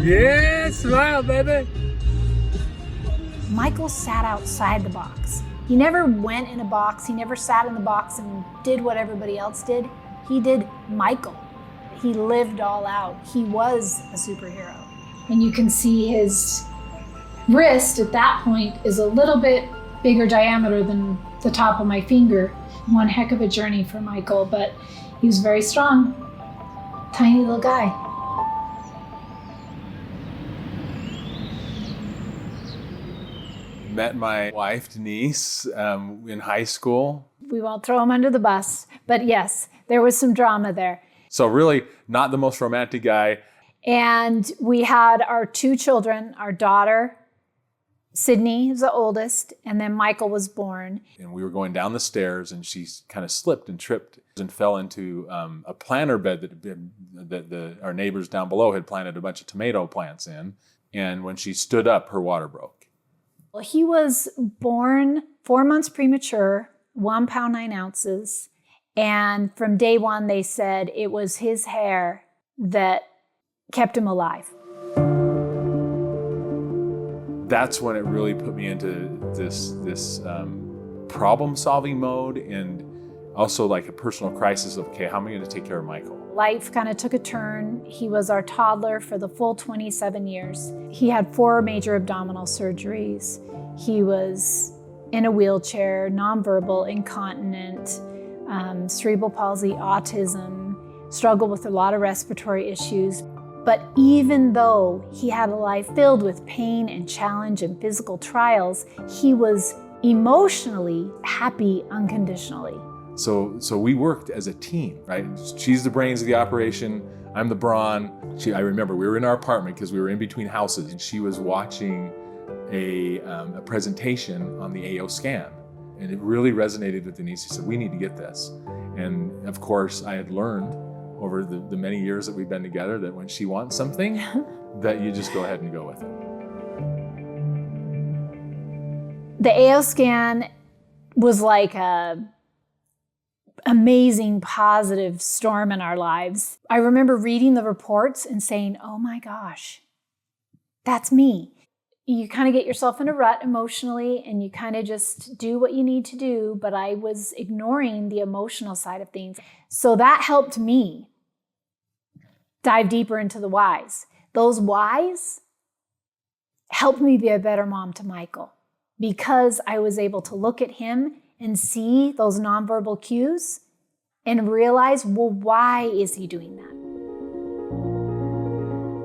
Yeah, smile, baby. Michael sat outside the box. He never went in a box. He never sat in the box and did what everybody else did. He did Michael. He lived all out. He was a superhero. And you can see his wrist at that point is a little bit bigger diameter than the top of my finger. One heck of a journey for Michael, but he was very strong. Tiny little guy. Met my wife, Denise, in high school. We won't throw him under the bus, but yes, there was some drama there. So really not the most romantic guy. And we had our two children, our daughter, Sydney is the oldest, and then Michael was born. And we were going down the stairs and she kind of slipped and tripped and fell into a planter bed that our neighbors down below had planted a bunch of tomato plants in. And when she stood up, her water broke. Well, he was born 4 months premature, 1 pound, 9 ounces. And from day one, they said it was his hair that kept him alive. That's when it really put me into this problem-solving mode, and also like a personal crisis of, okay, how am I going to take care of Michael? Life kind of took a turn. He was our toddler for the full 27 years. He had 4 major abdominal surgeries. He was in a wheelchair, nonverbal, incontinent, cerebral palsy, autism, struggled with a lot of respiratory issues. But even though he had a life filled with pain and challenge and physical trials, he was emotionally happy unconditionally. So we worked as a team, right? She's the brains of the operation. I'm the brawn. I remember we were in our apartment because we were in between houses, and she was watching a presentation on the AO scan. And it really resonated with Denise. She said, we need to get this. And of course, I had learned over the many years that we've been together that when she wants something, that you just go ahead and go with it. The AO scan was like a amazing positive storm in our lives. I remember reading the reports and saying, oh my gosh, that's me. You kind of get yourself in a rut emotionally and you kind of just do what you need to do, but I was ignoring the emotional side of things. So that helped me dive deeper into the whys. Those whys helped me be a better mom to Michael because I was able to look at him and see those nonverbal cues and realize, well, why is he doing that?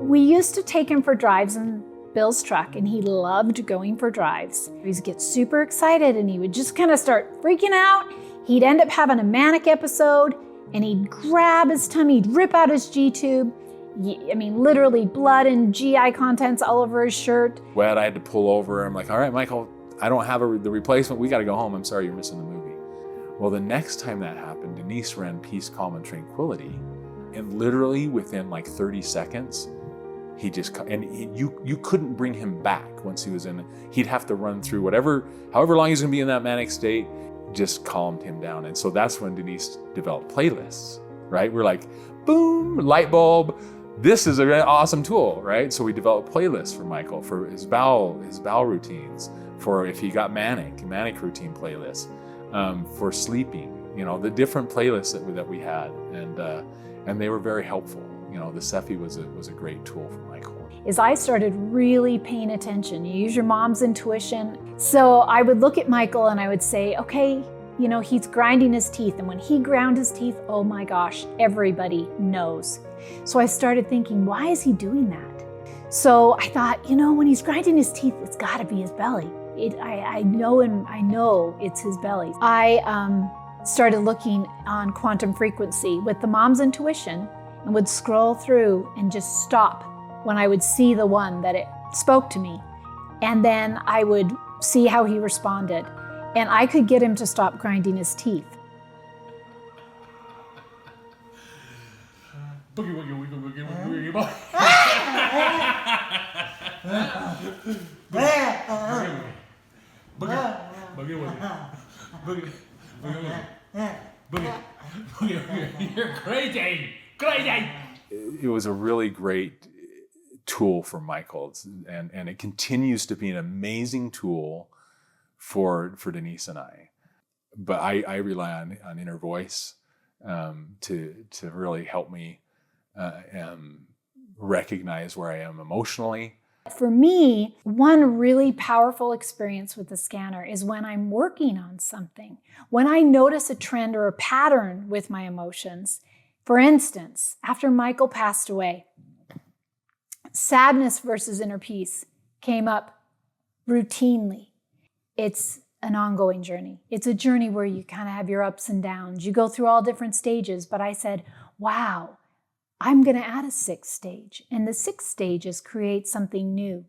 We used to take him for drives in Bill's truck, and he loved going for drives. He'd get super excited and he would just kind of start freaking out. He'd end up having a manic episode and he'd grab his tummy, he'd rip out his G-tube. I mean, literally blood and GI contents all over his shirt. Wet, I had to pull over. I'm like, all right, Michael, I don't have the replacement. We got to go home. I'm sorry you're missing the movie. Well, the next time that happened, Denise ran Peace, Calm, and Tranquility. And literally within like 30 seconds, he just, you couldn't bring him back once he was in. He'd have to run through however long he's going to be in that manic state, just calmed him down. And so that's when Denise developed playlists, right? We're like, boom, light bulb. This is an awesome tool, right? So we developed playlists for Michael, for his bowel routines, for if he got manic routine playlists, for sleeping, the different playlists that we had, and they were very helpful. The Cephi was a great tool for Michael. As I started really paying attention, you use your mom's intuition. So I would look at Michael and I would say, okay, he's grinding his teeth. And when he ground his teeth, oh my gosh, everybody knows. So I started thinking, why is he doing that? So I thought, when he's grinding his teeth, it's gotta be his belly. I know it's his belly. I started looking on quantum frequency with the mom's intuition and would scroll through and just stop when I would see the one that it spoke to me. And then I would see how he responded. And I could get him to stop grinding his teeth. Boogie, woogie, woogie, woogie, woogie, woogie. Boogie, boogie, boogie, boogie, boogie. You're crazy, crazy. It was a really great tool for Michael, and it continues to be an amazing tool for Denise and I. But I rely on inner voice to really help me recognize where I am emotionally. For me, one really powerful experience with the scanner is when I'm working on something. When I notice a trend or a pattern with my emotions. For instance, after Michael passed away, sadness versus inner peace came up routinely. It's an ongoing journey. It's a journey where you kind of have your ups and downs. You go through all different stages, but I said, wow, I'm going to add a 6th stage. And the 6th stage is create something new.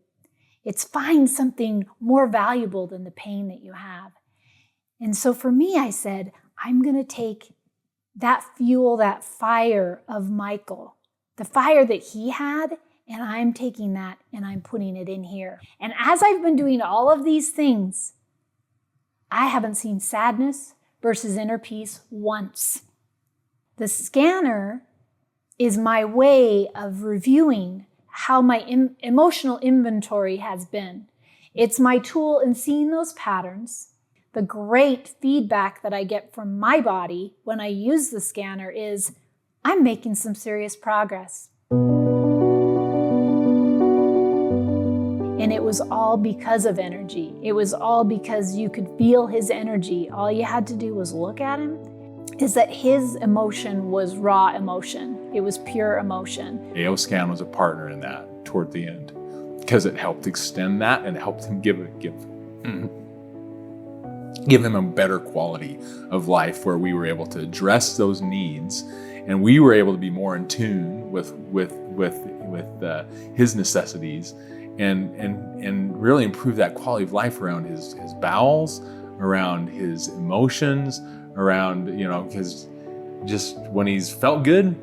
It's find something more valuable than the pain that you have. And so for me, I said, I'm going to take that fuel, that fire of Michael, the fire that he had, and I'm taking that and I'm putting it in here. And as I've been doing all of these things, I haven't seen sadness versus inner peace once. The scanner is my way of reviewing how my emotional inventory has been. It's my tool in seeing those patterns. The great feedback that I get from my body when I use the scanner is, I'm making some serious progress. And it was all because of energy. It was all because you could feel his energy. All you had to do was look at him. Is that his emotion was raw emotion. It was pure emotion. AO Scan was a partner in that toward the end because it helped extend that and helped him give him a better quality of life where we were able to address those needs and we were able to be more in tune with his necessities and really improve that quality of life around his bowels, around his emotions, around, because just when he's felt good,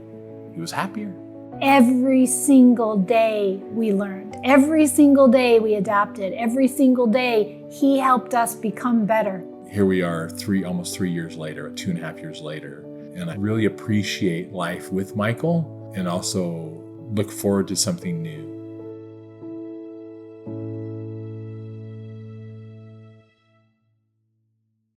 he was happier. Every single day we learned. Every single day we adapted. Every single day he helped us become better. Here we are almost 3 years later, 2.5 years later. And I really appreciate life with Michael and also look forward to something new.